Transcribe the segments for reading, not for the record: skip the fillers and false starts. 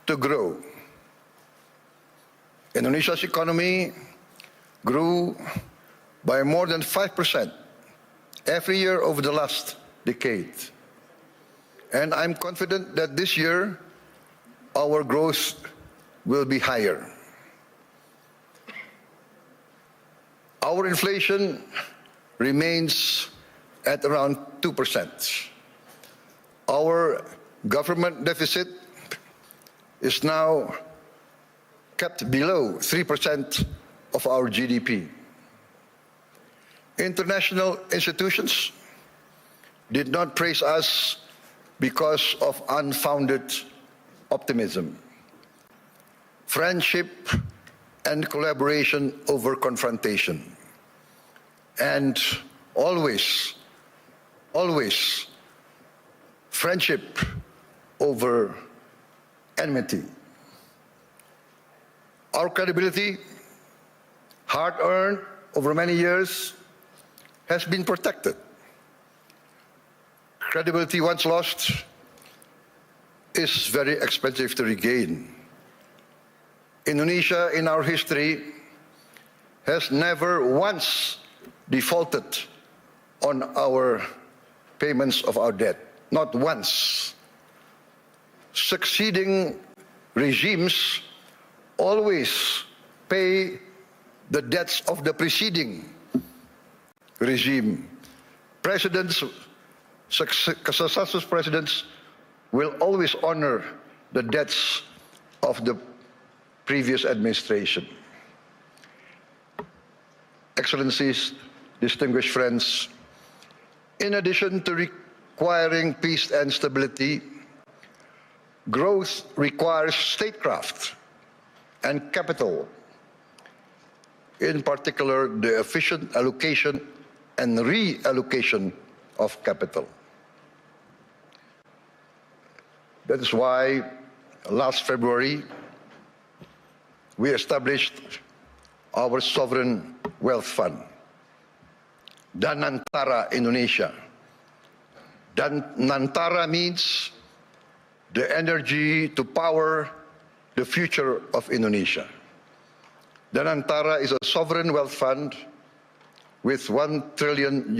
to grow. Indonesia's economy grew by more than 5% every year over the last decade. And I'm confident that this year our growth will be higher. Our inflation remains at around 2%. Our government deficit is now kept below 3% of our GDP. International institutions did not praise us because of unfounded optimism. Friendship and collaboration over confrontation. And always friendship over enmity. Our credibility, hard-earned over many years, has been protected. Credibility once lost is very expensive to regain. Indonesia, in our history, has never once defaulted on our payments of our debt. Not once. Succeeding regimes always pay the debts of the preceding regime. Successive presidents will always honor the debts of the previous administration. Excellencies, distinguished friends, in addition to requiring peace and stability, growth requires statecraft and capital, in particular the efficient allocation and reallocation of capital. That is why last February we established our sovereign wealth fund, Danantara Indonesia. Danantara means the energy to power the future of Indonesia. Danantara is a sovereign wealth fund with $1 trillion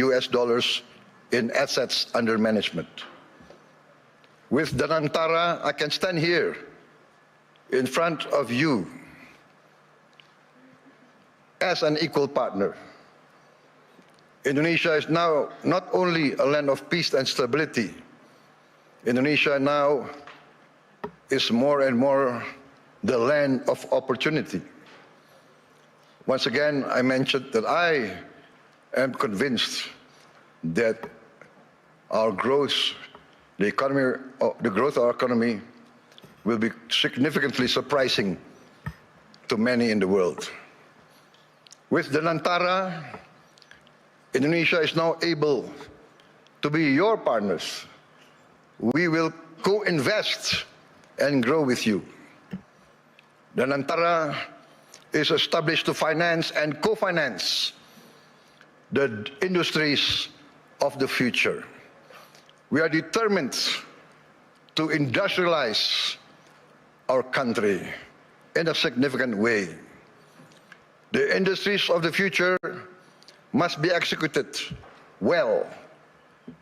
in assets under management. With Danantara, I can stand here in front of you as an equal partner. Indonesia is now not only a land of peace and stability. Indonesia now is more and more the land of opportunity. Once again, I mentioned that I am convinced that our growth, the growth of our economy will be significantly surprising to many in the world. With Danantara, Indonesia is now able to be your partners. We will co-invest and grow with you. Danantara is established to finance and co-finance the industries of the future. We are determined to industrialize our country in a significant way. The industries of the future must be executed well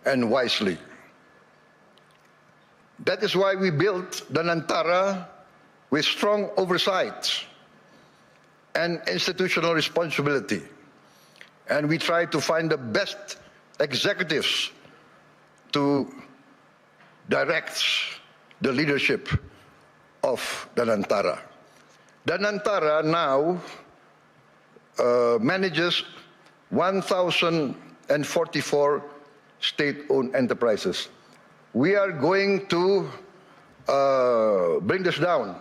and wisely. That is why we built Danantara with strong oversight and institutional responsibility. And we try to find the best executives to direct the leadership of Danantara. Danantara now manages 1,044 state-owned enterprises. We are going to bring this down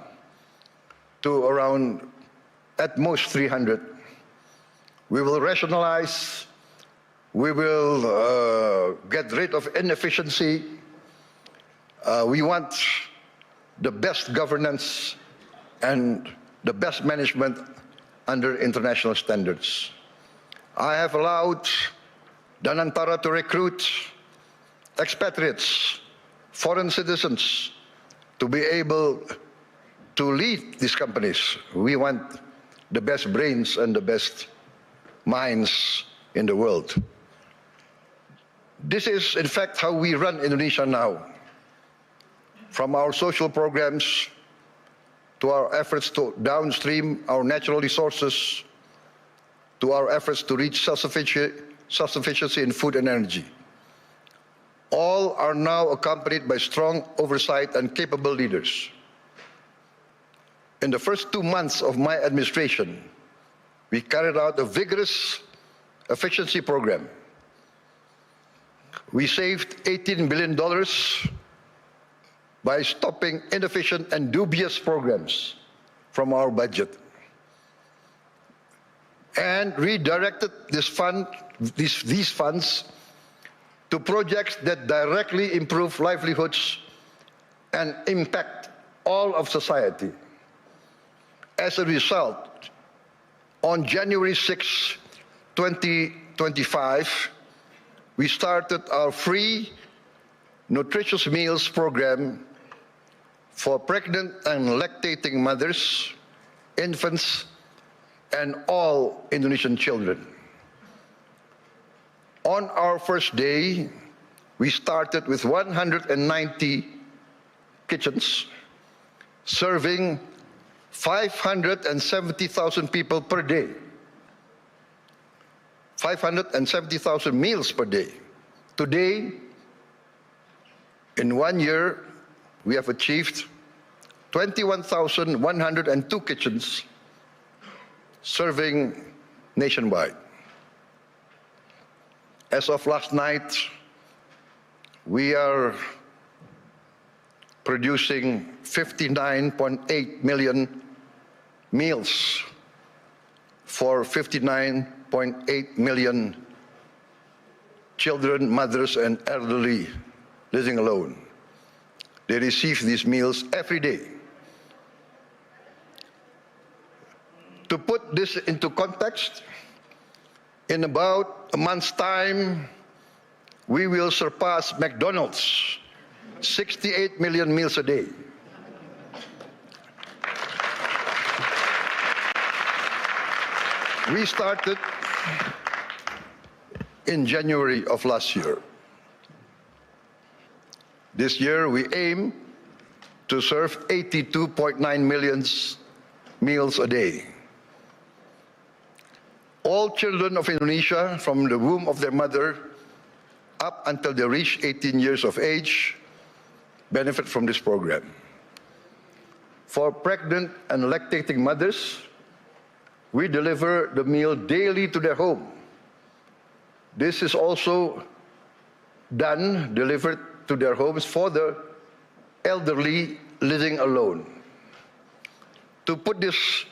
to around, at most, 300. We will rationalize, we will get rid of inefficiency. We want the best governance and the best management under international standards. I have allowed Danantara to recruit expatriates, foreign citizens, to be able to lead these companies. We want the best brains and the best minds in the world. This is, in fact, how we run Indonesia now. From our social programs to our efforts to downstream our natural resources, to our efforts to reach self-sufficiency in food and energy. All are now accompanied by strong oversight and capable leaders. In the first 2 months of my administration, we carried out a vigorous efficiency program. We saved $18 billion by stopping inefficient and dubious programs from our budget and redirected these funds to projects that directly improve livelihoods and impact all of society. As a result, on January 6, 2025, we started our free nutritious meals program for pregnant and lactating mothers, infants, and all Indonesian children. On our first day, we started with 190 kitchens, serving 570,000 people per day. 570,000 meals per day. Today, in 1 year, we have achieved 21,102 kitchens serving nationwide. As of last night, we are producing 59.8 million meals for 59.8 million children, mothers, and elderly living alone. They receive these meals every day. To put this into context, in about a month's time, we will surpass McDonald's, 68 million meals a day. We started in January of last year. This year, we aim to serve 82.9 million meals a day. All children of Indonesia, from the womb of their mother up until they reach 18 years of age, benefit from this program. For pregnant and lactating mothers, we deliver the meal daily to their home. This is also delivered to their homes for the elderly living alone. To put this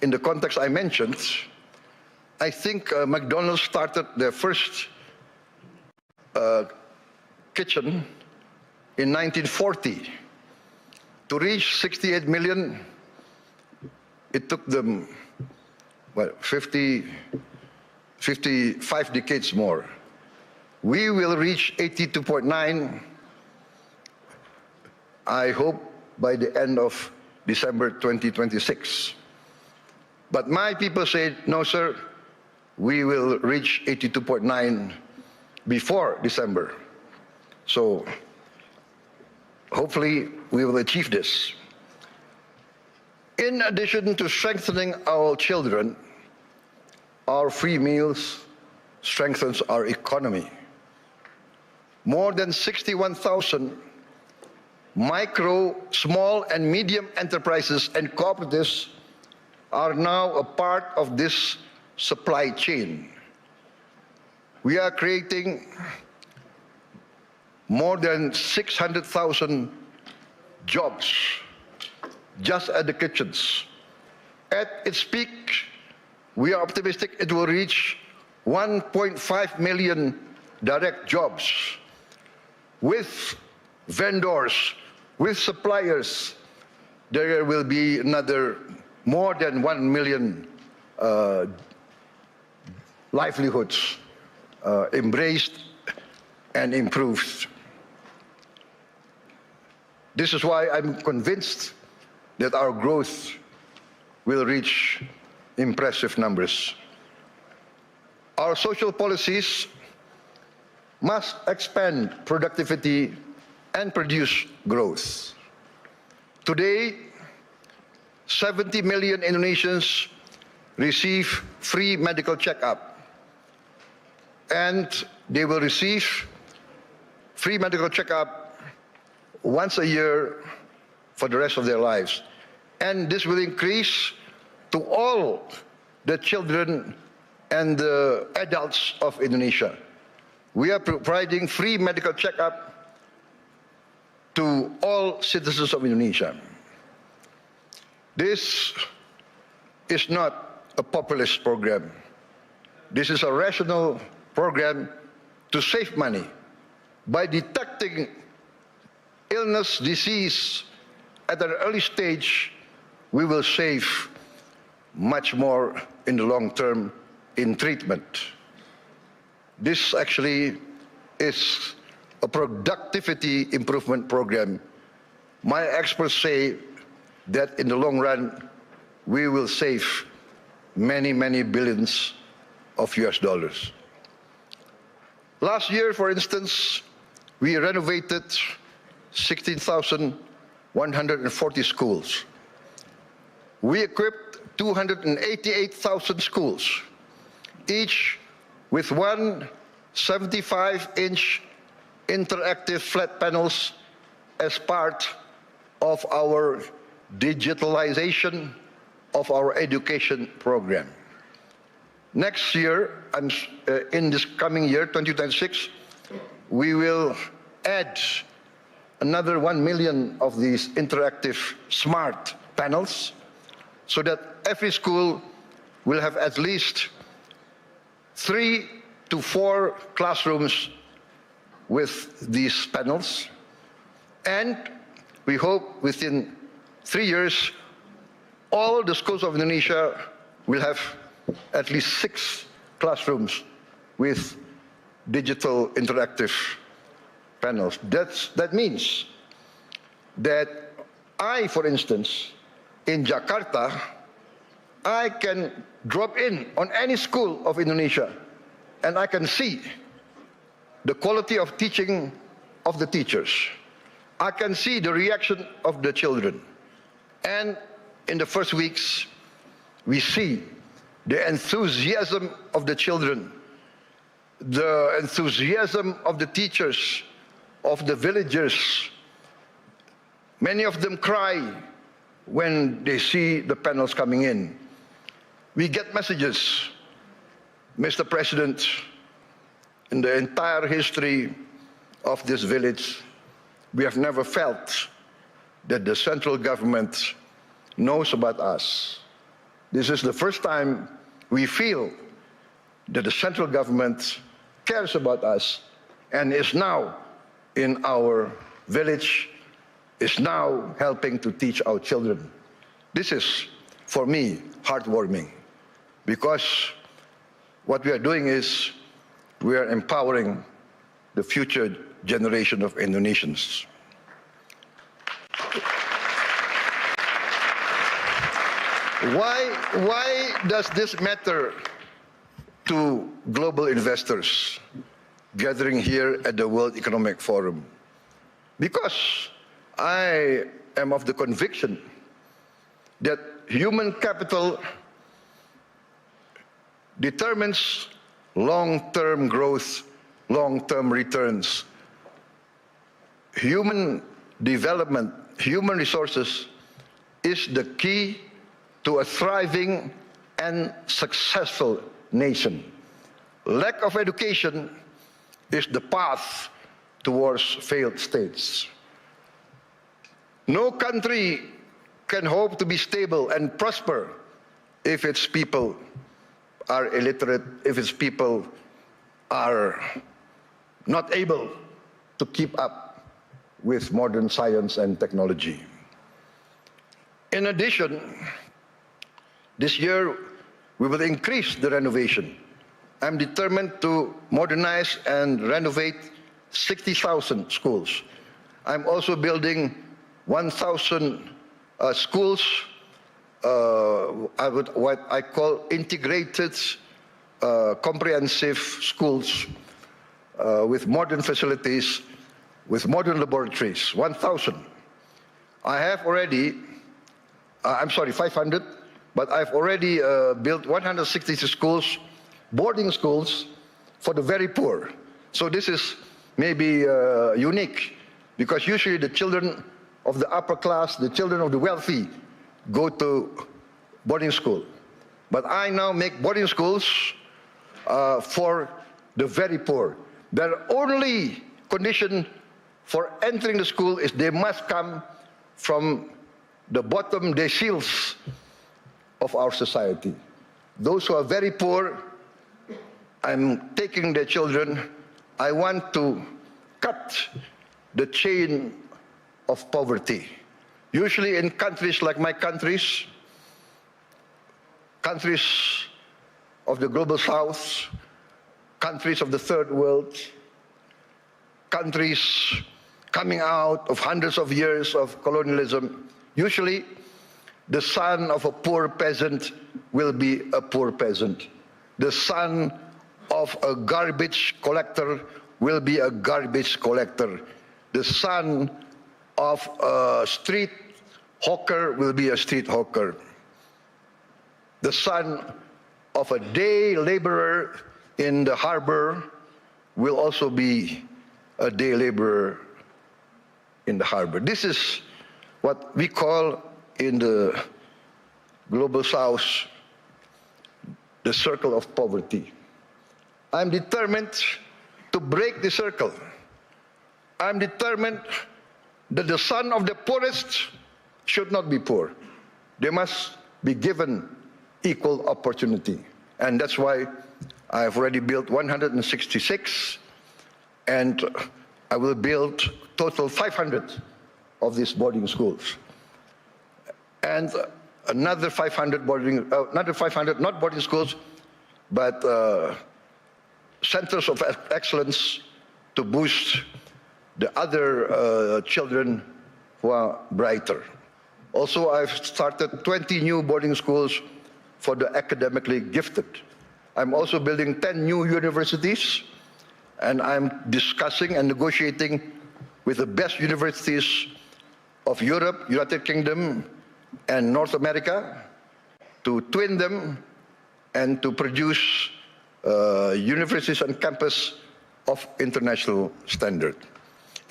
in the context I mentioned, I think McDonald's started their first kitchen in 1940. To reach 68 million, it took them, well, 55 decades more. We will reach 82.9, I hope, by the end of December 2026. But my people say, no, sir, we will reach 82.9 before December. So hopefully we will achieve this. In addition to strengthening our children, our free meals strengthens our economy. More than 61,000 micro, small, and medium enterprises and cooperatives are now a part of this supply chain. We are creating more than 600,000 jobs just at the kitchens. At its peak, we are optimistic it will reach 1.5 million direct jobs with vendors, with suppliers. There will be another more than 1 million livelihoods embraced and improved. This is why I'm convinced that our growth will reach impressive numbers. Our social policies must expand productivity and produce growth. Today, 70 million Indonesians receive free medical checkup, and they will receive free medical checkup once a year for the rest of their lives. And this will increase to all the children and the adults of Indonesia. We are providing free medical checkup to all citizens of Indonesia. This is not a populist program. This is a rational program to save money. By detecting illness, disease at an early stage, we will save much more in the long term in treatment. This actually is a productivity improvement program. My experts say that in the long run, we will save many, many billions of US dollars. Last year, for instance, we renovated 16,140 schools. We equipped 288,000 schools, each with one 75-inch interactive flat panels as part of our digitalization of our education program. Next year, in this coming year, 2026, we will add another 1 million of these interactive smart panels so that every school will have at least 3 to 4 classrooms with these panels. And we hope within 3 years, all the schools of Indonesia will have at least 6 classrooms with digital interactive panels. That means that I, for instance, in Jakarta, I can drop in on any school of Indonesia and I can see the quality of teaching of the teachers. I can see the reaction of the children. And in the first weeks, we see the enthusiasm of the children, the enthusiasm of the teachers, of the villagers. Many of them cry when they see the panels coming in. We get messages, Mr. President, in the entire history of this village, we have never felt that the central government knows about us. This is the first time we feel that the central government cares about us and is now in our village, is now helping to teach our children. This is, for me, heartwarming, because what we are doing is we are empowering the future generation of Indonesians. Why does this matter to global investors gathering here at the World Economic Forum? Because I am of the conviction that human capital determines long-term growth, long-term returns. Human development, human resources is the key to a thriving and successful nation. Lack of education is the path towards failed states. No country can hope to be stable and prosper if its people are illiterate, if its people are not able to keep up with modern science and technology. In addition, this year we will increase the renovation. I'm determined to modernize and renovate 60,000 schools. I'm also building 1,000 schools, what I call integrated, comprehensive schools with modern facilities, with modern laboratories, 1,000. I have already, 500, but I've already built 160 schools, boarding schools for the very poor. So this is maybe unique, because usually the children of the upper class, the children of the wealthy, go to boarding school. But I now make boarding schools for the very poor. Their only condition for entering the school is they must come from the bottom deciles of our society. Those who are very poor, I'm taking their children. I want to cut the chain of poverty. Usually in countries like my countries of the global south, countries of the third world, countries coming out of hundreds of years of colonialism, usually the son of a poor peasant will be a poor peasant. The son of a garbage collector will be a garbage collector. The son of a street hawker will be a street hawker. The son of a day laborer in the harbor will also be a day laborer in the harbor. This is what we call in the global south the circle of poverty. I'm determined to break the circle. I'm determined that the son of the poorest should not be poor. They must be given equal opportunity. And that's why I've already built 166, and I will build total 500 of these boarding schools. And another 500 not boarding schools, but centers of excellence to boost the other children who are brighter. Also, I've started 20 new boarding schools for the academically gifted. I'm also building 10 new universities, and I'm discussing and negotiating with the best universities of Europe, United Kingdom, and North America to twin them and to produce universities and campus of international standard.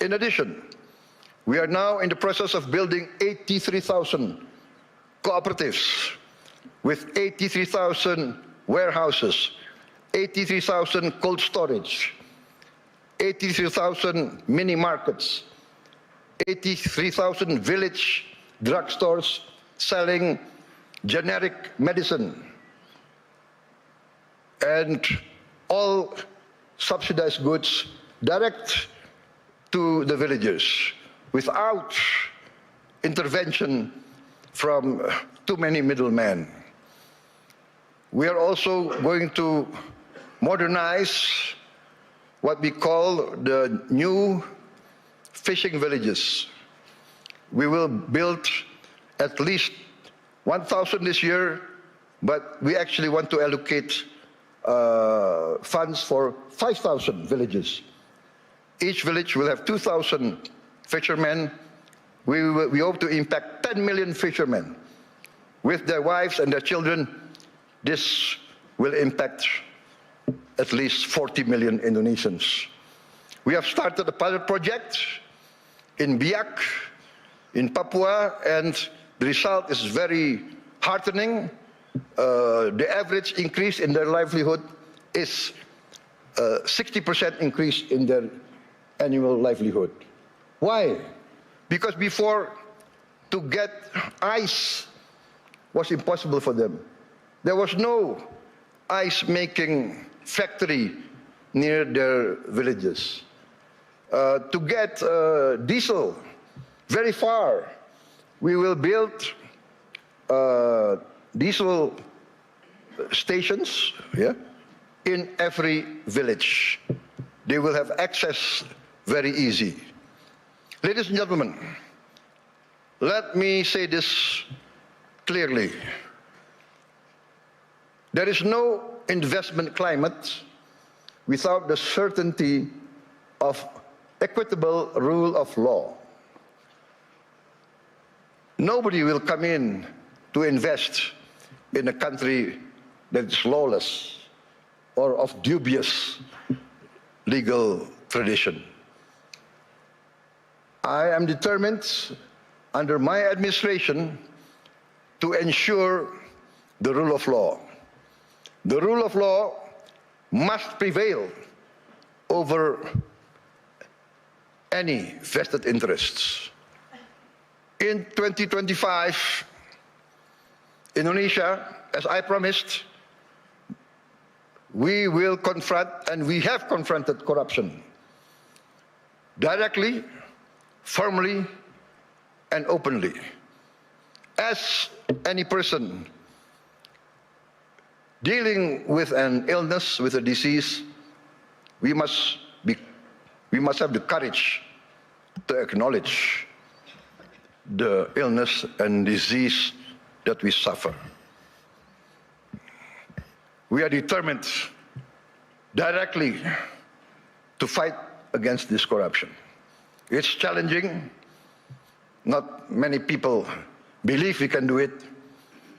In addition, we are now in the process of building 83,000 cooperatives with 83,000 warehouses, 83,000 cold storage, 83,000 mini markets, 83,000 village drugstores selling generic medicine, and all subsidized goods direct to the villagers without intervention from too many middlemen. We are also going to modernize what we call the new fishing villages. We will build at least 1,000 this year, but we actually want to allocate funds for 5,000 villages. Each village will have 2,000 fishermen. We hope to impact 10 million fishermen with their wives and their children. This will impact at least 40 million Indonesians. We have started a pilot project in Biak, in Papua, and the result is very heartening. The average increase in their livelihood is 60% increase in their annual livelihood. Why? Because before, to get ice was impossible for them. There was no ice-making factory near their villages. To get diesel very far, we will build diesel stations, in every village. They will have access very easy. Ladies and gentlemen, Let me say this clearly. There is no investment climate without the certainty of equitable rule of law. Nobody will come in to invest in a country that is lawless or of dubious legal tradition. I am determined, under my administration, to ensure the rule of law. The rule of law must prevail over any vested interests. In 2025, Indonesia, as I promised, we will confront, and we have confronted corruption directly, firmly, and openly. As any person dealing with an illness, with a disease, we must have the courage to acknowledge the illness and disease that we suffer. We are determined directly to fight against this corruption. It's challenging. Not many people believe we can do it,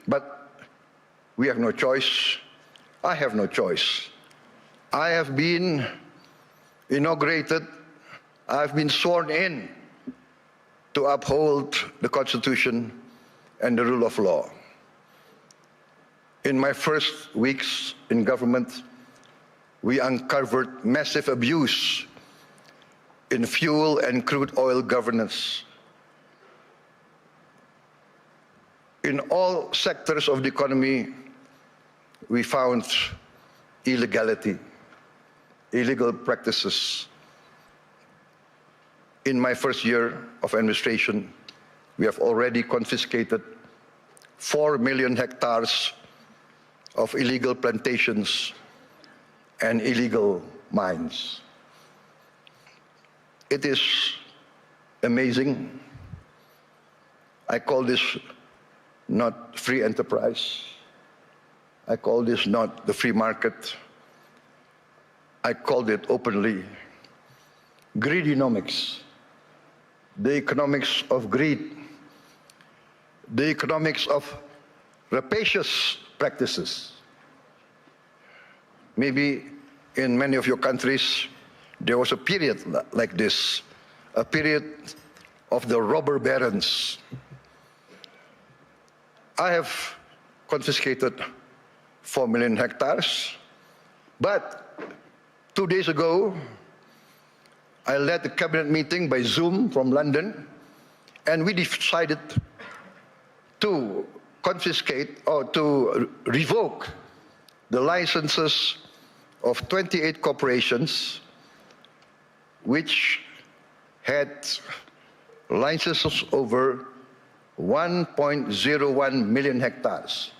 but we have no choice. I have no choice. I have been inaugurated, I've been sworn in to uphold the Constitution and the rule of law. In my first weeks in government, we uncovered massive abuse in fuel and crude oil governance. In all sectors of the economy, we found illegality, illegal practices. In my first year of administration, we have already confiscated 4 million hectares of illegal plantations and illegal mines. It is amazing. I call this not free enterprise. I call this not the free market. I called it openly greedonomics, the economics of greed, the economics of rapacious practices. Maybe in many of your countries, there was a period like this, a period of the robber barons. I have confiscated 4 million hectares, but 2 days ago, I led the cabinet meeting by Zoom from London, and we decided to confiscate or to revoke the licenses of 28 corporations which had licenses over 1.01 million hectares.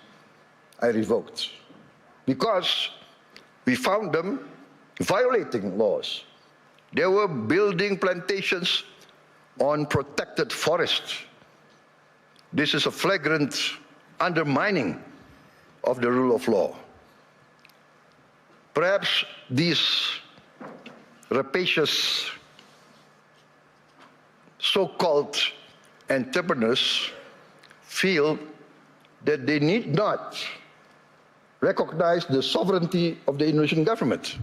I revoked because we found them violating laws. They were building plantations on protected forests. This is a flagrant undermining of the rule of law. Perhaps these rapacious so-called entrepreneurs feel that they need not recognize the sovereignty of the Indonesian government.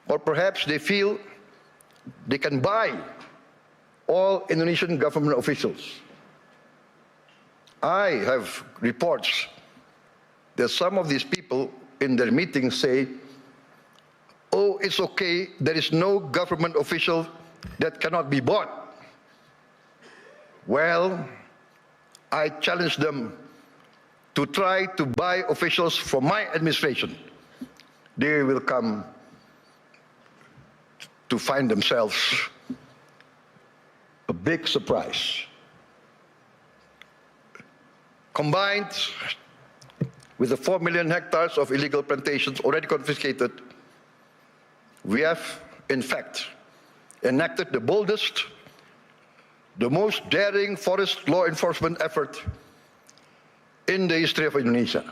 Or perhaps they feel they can buy all Indonesian government officials. I have reports that some of these people in their meetings say, oh, it's okay, there is no government official that cannot be bought. Well, I challenge them to try to buy officials from my administration. They will come to find themselves a big surprise. Combined with the 4 million hectares of illegal plantations already confiscated, we have, in fact, enacted the boldest, the most daring forest law enforcement effort in the history of Indonesia.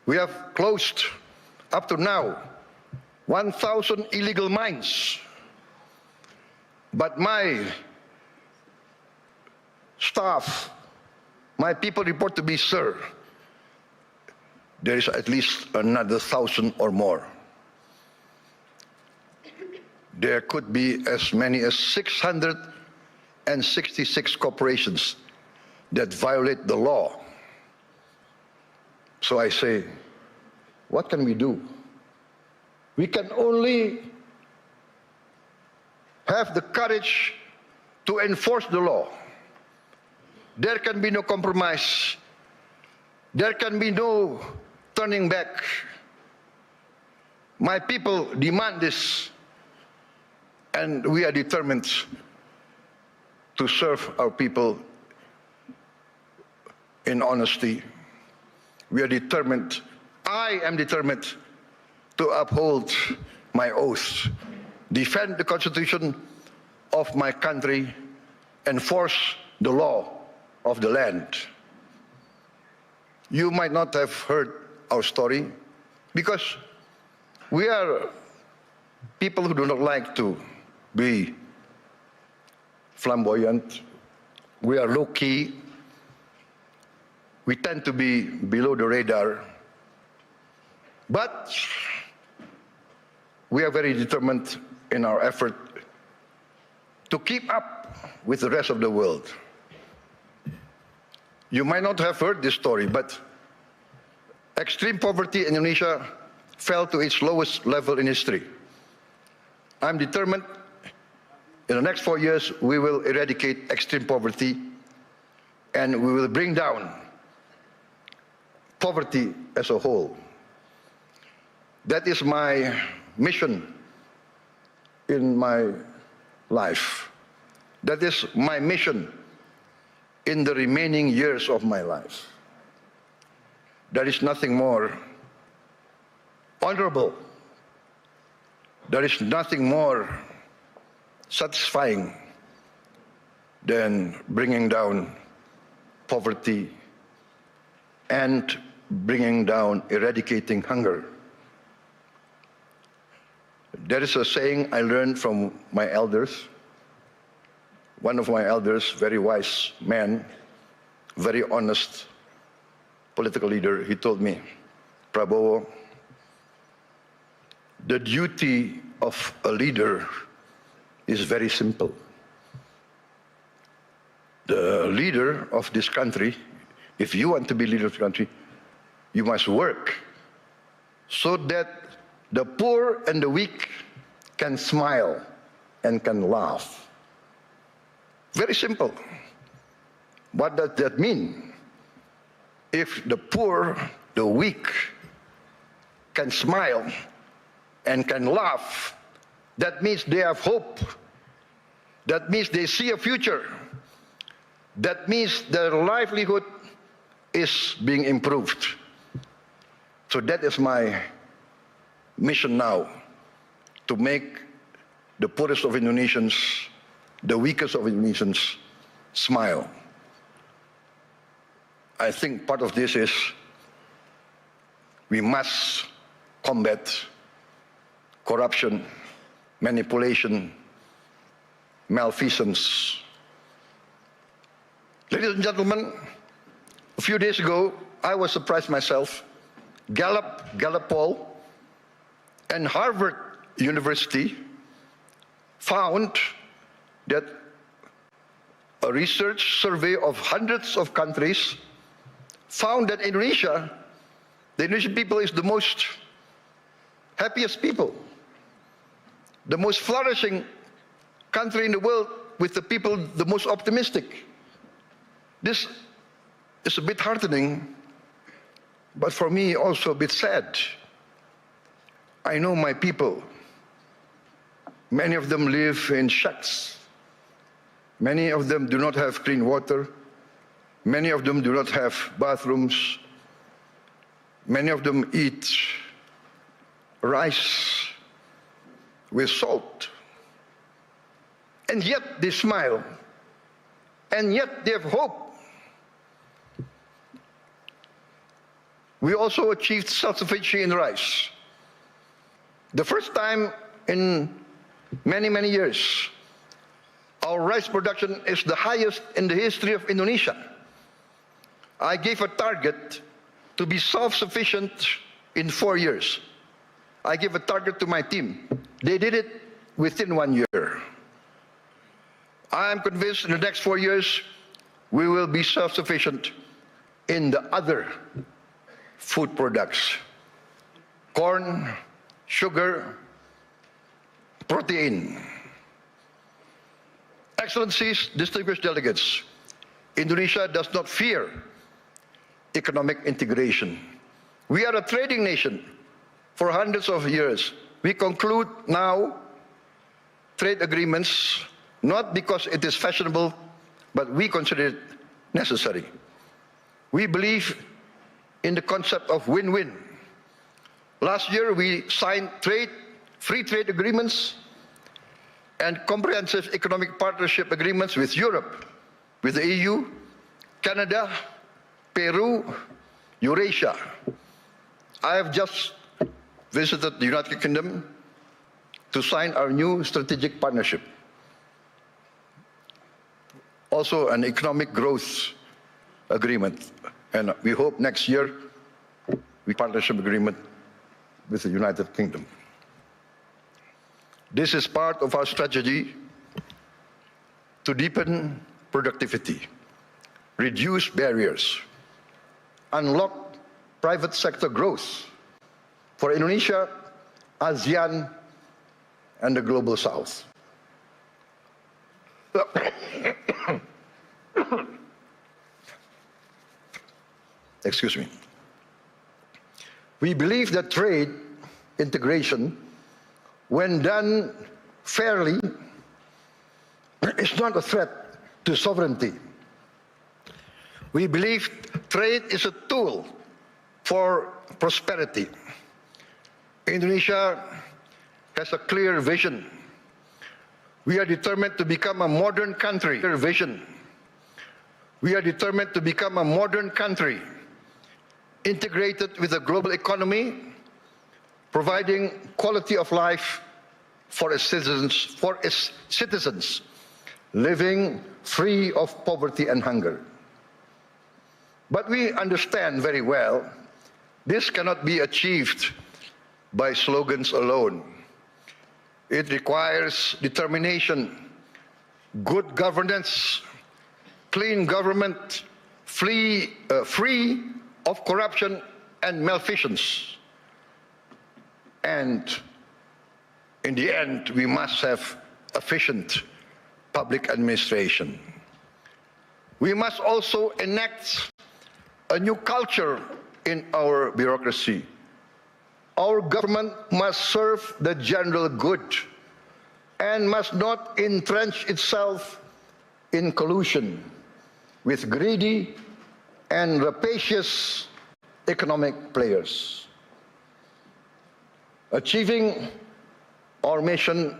We have closed, up to now, 1,000 illegal mines. But my staff, my people report to me, sir, there is at least another 1,000 or more. There could be as many as 666 corporations that violate the law. So I say, what can we do? We can only have the courage to enforce the law. There can be no compromise. There can be no turning back. My people demand this, and we are determined to serve our people in honesty. We are determined, I am determined to uphold my oath, defend the Constitution of my country, enforce the law of the land. You might not have heard our story because we are people who do not like to be flamboyant. We are low-key. We tend to be below the radar. But we are very determined in our effort to keep up with the rest of the world. You might not have heard this story, but extreme poverty in Indonesia fell to its lowest level in history. I'm determined in the next 4 years we will eradicate extreme poverty and we will bring down poverty as a whole. That is my mission in my life. That is my mission in the remaining years of my life. There is nothing more honorable. There is nothing more satisfying than bringing down poverty and bringing down, eradicating hunger. There is a saying I learned from my elders. One of my elders, very wise man, very honest political leader, he told me, Prabowo, the duty of a leader is very simple. The leader of this country, if you want to be leader of the country, you must work so that the poor and the weak can smile and can laugh. Very simple. What does that mean? If the poor, the weak, can smile and can laugh, that means they have hope. That means they see a future. That means their livelihood is being improved. So that is my mission now, to make the poorest of Indonesians, the weakest of Indonesians, smile. I think part of this is we must combat corruption, manipulation, malfeasance. Ladies and gentlemen, a few days ago, I was surprised myself. Gallup poll and Harvard University found that a research survey of hundreds of countries found that Indonesia, the Indonesian people, is the most happiest people, the most flourishing country in the world with the people the most optimistic. This is a bit heartening, but for me also a bit sad. I know my people. Many of them live in shacks. Many of them do not have clean water. Many of them do not have bathrooms. Many of them eat rice with salt. And yet they smile. And yet they have hope. We also achieved self-sufficiency in rice. The first time in many, many years, our rice production is the highest in the history of Indonesia. I gave a target to be self-sufficient in 4 years. I gave a target to my team. They did it within 1 year. I am convinced in the next 4 years, we will be self-sufficient in the other food products. Corn, sugar, protein. Excellencies, distinguished delegates, Indonesia does not fear economic integration. We are a trading nation for hundreds of years. We conclude now trade agreements not because it is fashionable, but we consider it necessary. We believe in the concept of win-win. Last year we signed free trade agreements and comprehensive economic partnership agreements with Europe, with the EU, Canada, Peru, Eurasia. I have just visited the United Kingdom to sign our new strategic partnership. Also an economic growth agreement. And we hope next year we partnership agreement with the United Kingdom. This is part of our strategy to deepen productivity, reduce barriers, unlock private sector growth for Indonesia, ASEAN, and the Global South. Excuse me. We believe that trade integration, when done fairly, is not a threat to sovereignty. We believe trade is a tool for prosperity. Indonesia has a clear vision. We are determined to become a modern country. We are determined to become a modern country, integrated with the global economy, providing quality of life for its citizens, living free of poverty and hunger. But we understand very well this cannot be achieved by slogans alone. It requires determination, good governance, clean government, free of corruption and malfeasance. And in the end, we must have efficient public administration. We must also enact a new culture in our bureaucracy. Our government must serve the general good and must not entrench itself in collusion with greedy and rapacious economic players. Achieving our mission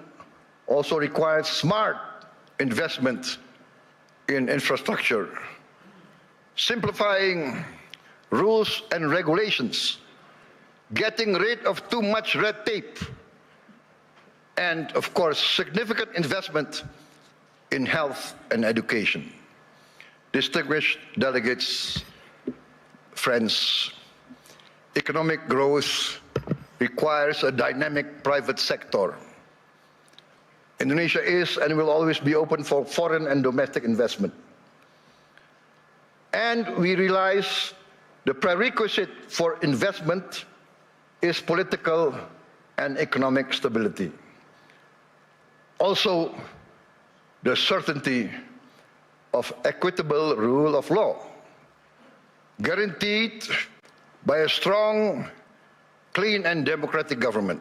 also requires smart investment in infrastructure, simplifying rules and regulations, getting rid of too much red tape, and of course, significant investment in health and education. Distinguished delegates, friends, economic growth requires a dynamic private sector. Indonesia is and will always be open for foreign and domestic investment. And we realize the prerequisite for investment is political and economic stability. Also, the certainty of equitable rule of law, guaranteed by a strong, clean and democratic government.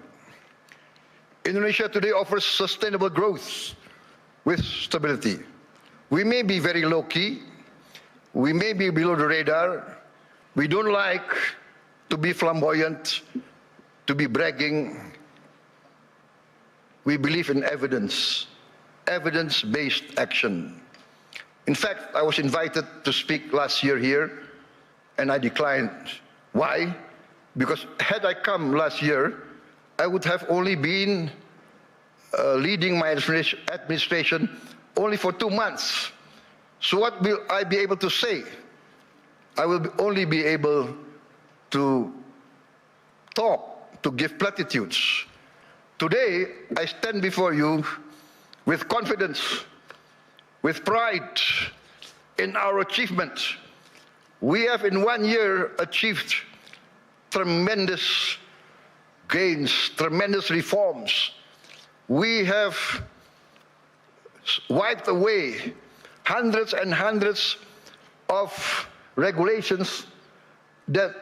Indonesia today offers sustainable growth with stability. We may be very low-key, we may be below the radar, we don't like to be flamboyant, to be bragging. We believe in evidence evidence-based action. In fact, I was invited to speak last year here, and I declined. Why? Because had I come last year, I would have only been leading my administration only for 2 months. So what will I be able to say? I will only be able to talk, to give platitudes. Today, I stand before you with confidence, with pride in our achievement. We have in 1 year achieved tremendous gains, tremendous reforms. We have wiped away hundreds and hundreds of regulations that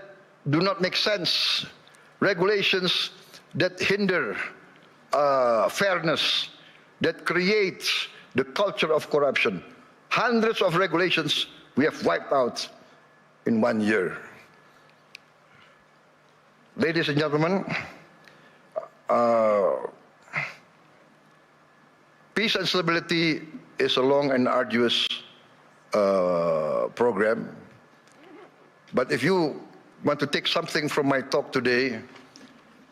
do not make sense, regulations that hinder fairness, that create the culture of corruption. Hundreds of regulations we have wiped out in 1 year. Ladies and gentlemen, peace and stability is a long and arduous program. But if you want to take something from my talk today,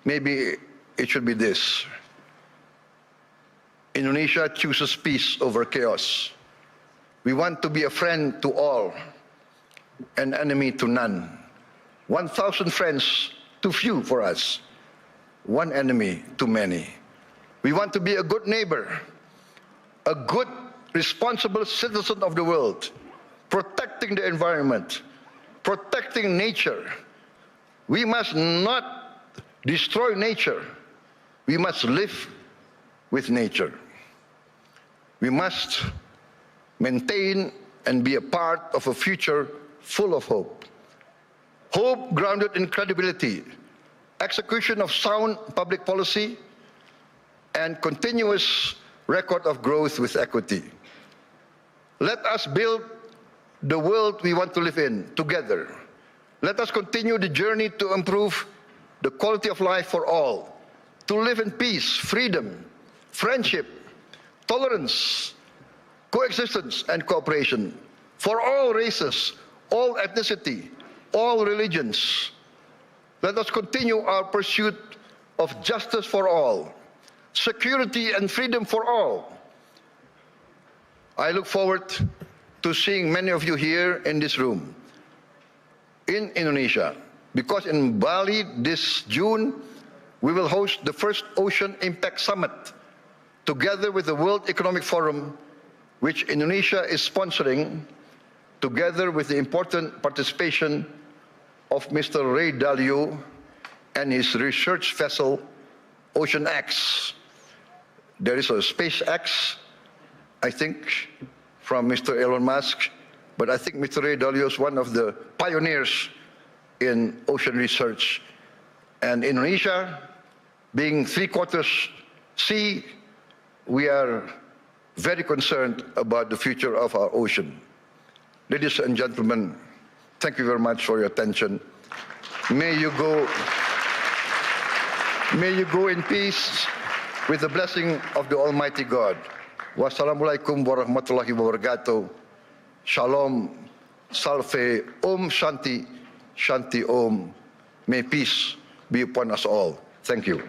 maybe it should be this. Indonesia chooses peace over chaos. We want to be a friend to all, an enemy to none. 1,000 friends too few for us, one enemy too many. We want to be a good neighbor, a good, responsible citizen of the world, protecting the environment, protecting nature. We must not destroy nature. We must live with nature. We must maintain and be a part of a future full of hope. Hope grounded in credibility, execution of sound public policy, and continuous record of growth with equity. Let us build the world we want to live in together. Let us continue the journey to improve the quality of life for all, to live in peace, freedom, friendship, tolerance, coexistence, and cooperation for all races, all ethnicity, all religions. Let us continue our pursuit of justice for all, security and freedom for all. I look forward to seeing many of you here in this room in Indonesia, because in Bali this June, we will host the first Ocean Impact Summit together with the World Economic Forum, which Indonesia is sponsoring, together with the important participation of Mr. Ray Dalio and his research vessel, Ocean X. There is a SpaceX, I think, from Mr. Elon Musk, but I think Mr. Ray Dalio is one of the pioneers in ocean research. And Indonesia, being 3/4 sea, we are very concerned about the future of our ocean. Ladies and gentlemen, thank you very much for your attention. May you go in peace with the blessing of the Almighty God. Wassalamualaikum warahmatullahi wabarakatuh. Shalom, salve, Om Shanti, Shanti Om. May peace be upon us all. Thank you.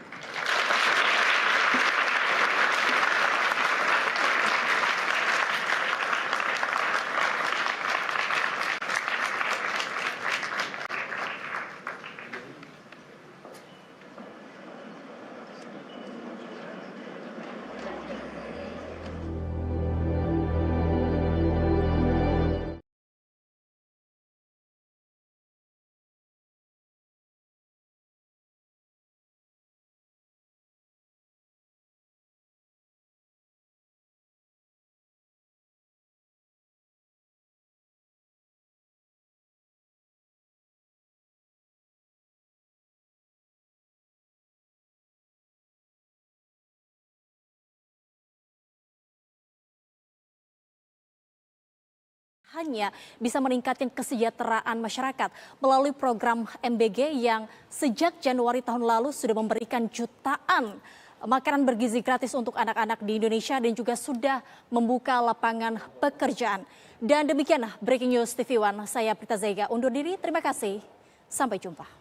Hanya bisa meningkatkan kesejahteraan masyarakat melalui program MBG yang sejak Januari tahun lalu sudah memberikan jutaan makanan bergizi gratis untuk anak-anak di Indonesia dan juga sudah membuka lapangan pekerjaan. Dan demikian breaking news tvOne. Saya Prita Zega undur diri. Terima kasih. Sampai jumpa.